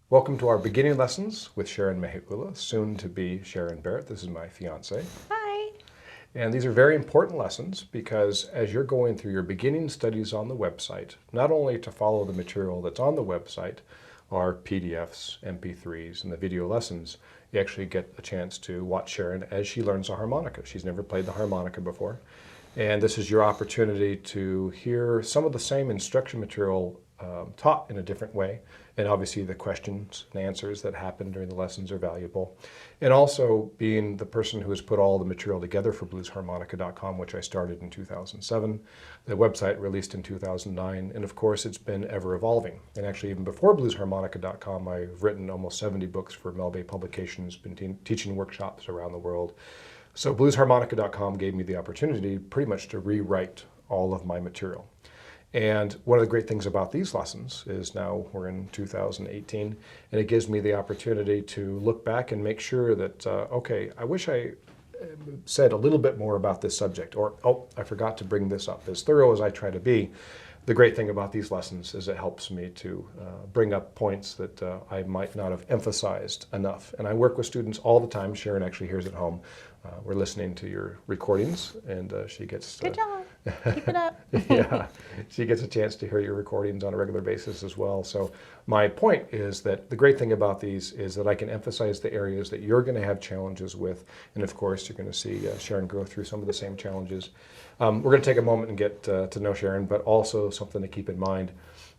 Welcome to our beginning lessons with Sharon Mehikula, soon to be Sharon Barrett. This is my fiance. Hi. And these are very important lessons because as you're going through your beginning studies on the website, not only to follow the material that's on the website, our PDFs, MP3s, and the video lessons, you actually get a chance to watch Sharon as she learns the harmonica. She's never played the harmonica before. And this is your opportunity to hear some of the same instruction material taught in a different way. And obviously the questions and answers that happen during the lessons are valuable. And also being the person who has put all the material together for bluesharmonica.com, which I started in 2007, the website released in 2009, and of course it's been ever evolving. And actually even before bluesharmonica.com, I've written almost 70 books for Mel Bay Publications, been teaching workshops around the world. So bluesharmonica.com gave me the opportunity pretty much to rewrite all of my material. And one of the great things about these lessons is now we're in 2018, and it gives me the opportunity to look back and make sure that, okay, I wish I said a little bit more about this subject, or, oh, I forgot to bring this up. As thorough as I try to be, the great thing about these lessons is it helps me to bring up points that I might not have emphasized enough. And I work with students all the time. Sharon actually hears at home. We're listening to your recordings, and she gets... Good job. Keep it up. Yeah, she gets a chance to hear your recordings on a regular basis as well. So my point is that the great thing about these is that I can emphasize the areas that you're going to have challenges with. And of course, you're going to see Sharon go through some of the same challenges. We're going to take a moment and get to know Sharon, but also something to keep in mind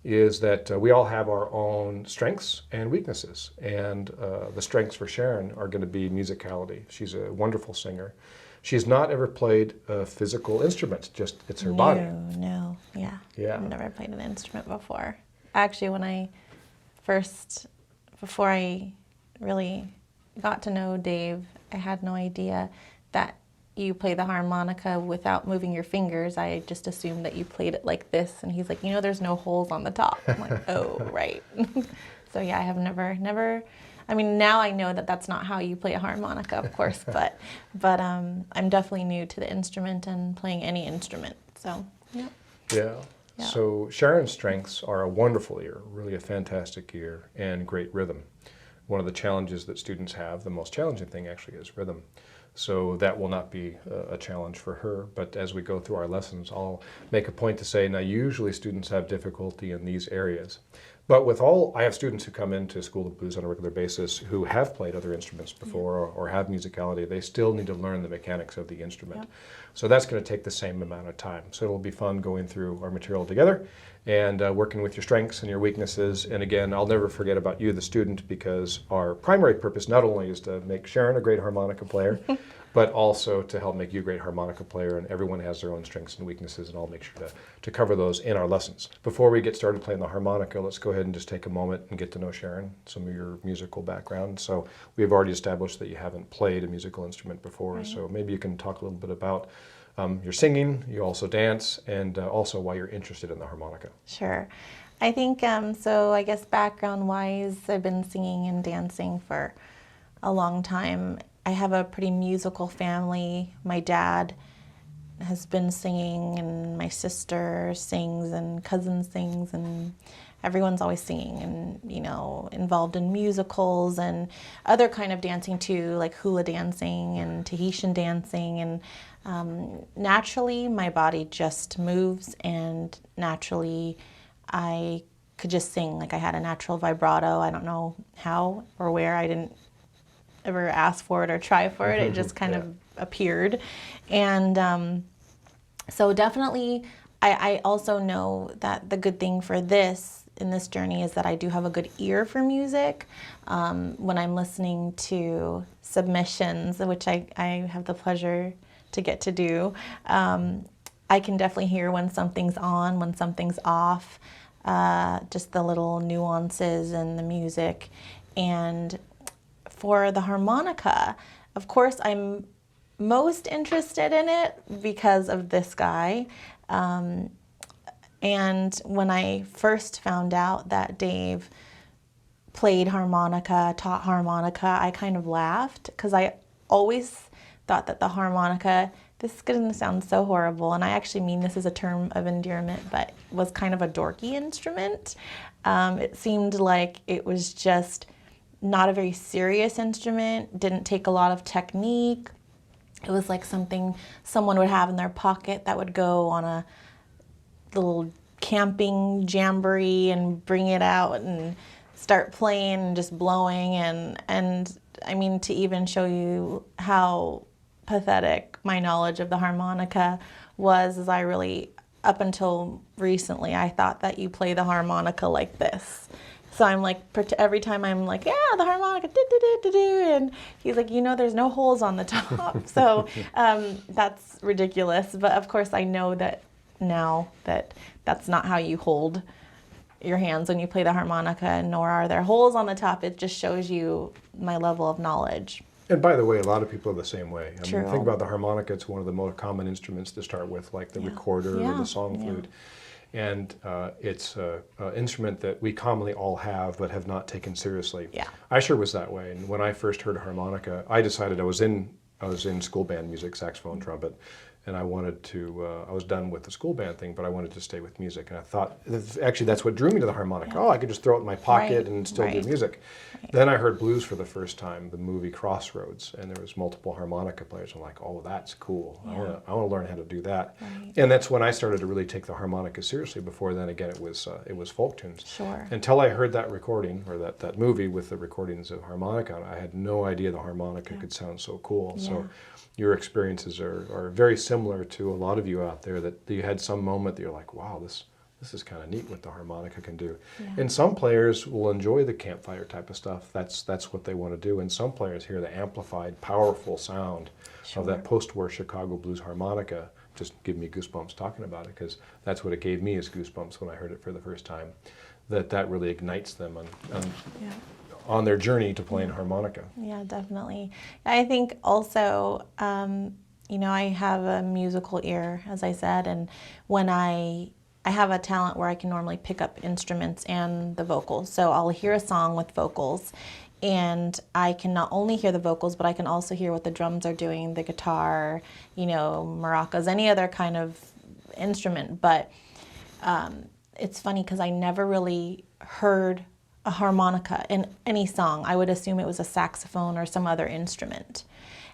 is that we all have our own strengths and weaknesses. And the strengths for Sharon are going to be musicality. She's a wonderful singer. She's not ever played a physical instrument, just it's her body. No, yeah. Yeah. I've never played an instrument before. Actually, before I really got to know Dave, I had no idea that you play the harmonica without moving your fingers. I just assumed that you played it like this, and he's like, there's no holes on the top. I'm like, oh, right. So yeah, I have never, I mean, now I know that that's not how you play a harmonica, of course, but I'm definitely new to the instrument and playing any instrument, so, yeah. Yeah. Yeah. So Sharon's strengths are a wonderful ear, really a fantastic ear, and great rhythm. One of the challenges that students have, the most challenging thing actually, is rhythm. So that will not be a challenge for her, but as we go through our lessons, I'll make a point to say, now usually students have difficulty in these areas. But I have students who come into School of Blues on a regular basis who have played other instruments before or have musicality. They still need to learn the mechanics of the instrument. Yeah. So that's going to take the same amount of time. So it'll be fun going through our material together and working with your strengths and your weaknesses. And again, I'll never forget about you, the student, because our primary purpose not only is to make Sharon a great harmonica player, but also to help make you a great harmonica player, and everyone has their own strengths and weaknesses, and I'll make sure to cover those in our lessons. Before we get started playing the harmonica, let's go ahead and just take a moment and get to know Sharon, some of your musical background. So we've already established that you haven't played a musical instrument before, right. So maybe you can talk a little bit about your singing, you also dance, and also why you're interested in the harmonica. Sure. I think, so I guess background-wise, I've been singing and dancing for a long time. I have a pretty musical family. My dad has been singing, and my sister sings, and cousin sings, and everyone's always singing and, involved in musicals and other kind of dancing too, like hula dancing and Tahitian dancing. And naturally, my body just moves, and naturally, I could just sing. Like I had a natural vibrato. I don't know how or where. I didn't ever ask for it or try for it. It just kind of appeared. And so definitely, I also know that the good thing for in this journey is that I do have a good ear for music. When I'm listening to submissions, which I have the pleasure to get to do, I can definitely hear when something's on, when something's off, just the little nuances in the music. And for the harmonica, of course, I'm most interested in it because of this guy. And when I first found out that Dave played harmonica, taught harmonica, I kind of laughed because I always thought that the harmonica this is going to sound so horrible, and I actually mean this as a term of endearment, but was kind of a dorky instrument. It seemed like it was just not a very serious instrument, didn't take a lot of technique. It was like something someone would have in their pocket that would go on a little camping jamboree and bring it out and start playing and just blowing. And I mean, to even show you how pathetic my knowledge of the harmonica was, is I really, up until recently, I thought that you play the harmonica like this. So I'm like, every time I'm like, yeah, the harmonica, and he's like, there's no holes on the top. So that's ridiculous. But of course, I know that now that that's not how you hold your hands when you play the harmonica, nor are there holes on the top. It just shows you my level of knowledge. And by the way, a lot of people are the same way. I True. mean, think about the harmonica. It's one of the most common instruments to start with, like the recorder or the song flute. And it's an instrument that we commonly all have, but have not taken seriously. Yeah. I sure was that way. And when I first heard harmonica, I decided I was in school band music, saxophone, trumpet, and I wanted to. I was done with the school band thing, but I wanted to stay with music. And I thought, actually, that's what drew me to the harmonica. Yeah. Oh, I could just throw it in my pocket Right. and still do Right. music. Right. Then I heard blues for the first time, the movie Crossroads, and there was multiple harmonica players. I'm like, oh, that's cool. Yeah. I want to learn how to do that. Right. And that's when I started to really take the harmonica seriously. Before then, again, it was folk tunes. Sure. Until I heard that recording, or that movie with the recordings of harmonica, I had no idea the harmonica could sound so cool. Yeah. So your experiences are very similar to a lot of you out there, that you had some moment that you're like, wow, this is kind of neat what the harmonica can do. Yeah. And some players will enjoy the campfire type of stuff. That's what they want to do. And some players hear the amplified, powerful sound of that post-war Chicago blues harmonica. Just give me goosebumps talking about it, because that's what it gave me, is goosebumps when I heard it for the first time. That really ignites them on their journey to playing harmonica. Yeah, definitely. I think also, I have a musical ear, as I said, and when I have a talent where I can normally pick up instruments and the vocals. So I'll hear a song with vocals, and I can not only hear the vocals, but I can also hear what the drums are doing, the guitar, maracas, any other kind of instrument. But it's funny because I never really heard a harmonica in any song. I would assume it was a saxophone or some other instrument.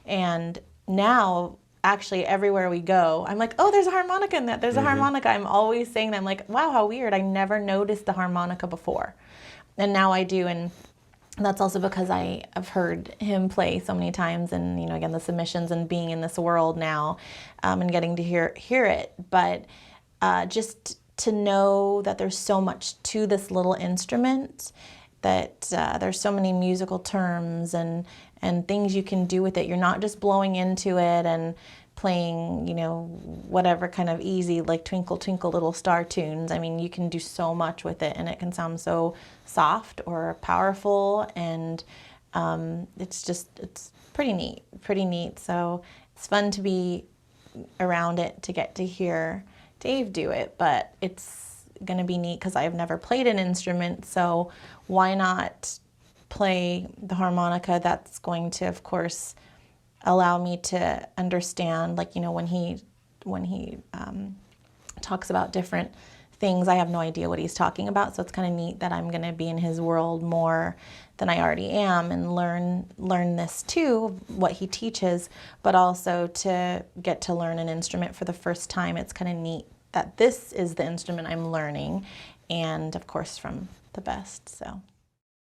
And now, actually, everywhere we go, I'm like, oh, there's a harmonica in that. There's a harmonica. I'm always saying that. I'm like, wow, how weird. I never noticed the harmonica before. And now I do. And that's also because I have heard him play so many times, and, again, the submissions and being in this world now, and getting to hear it. But just to know that there's so much to this little instrument, that there's so many musical terms and things you can do with it. You're not just blowing into it and playing, whatever kind of easy, like Twinkle Twinkle Little Star tunes. I mean, you can do so much with it, and it can sound so soft or powerful, and it's pretty neat. So it's fun to be around it, to get to hear Dave do it, but it's going to be neat because I've never played an instrument, so why not play the harmonica? That's going to, of course, allow me to understand, when he talks about different things, I have no idea what he's talking about, so it's kind of neat that I'm going to be in his world more than I already am, and learn this too, what he teaches, but also to get to learn an instrument for the first time. It's kind of neat that this is the instrument I'm learning, and of course from the best. So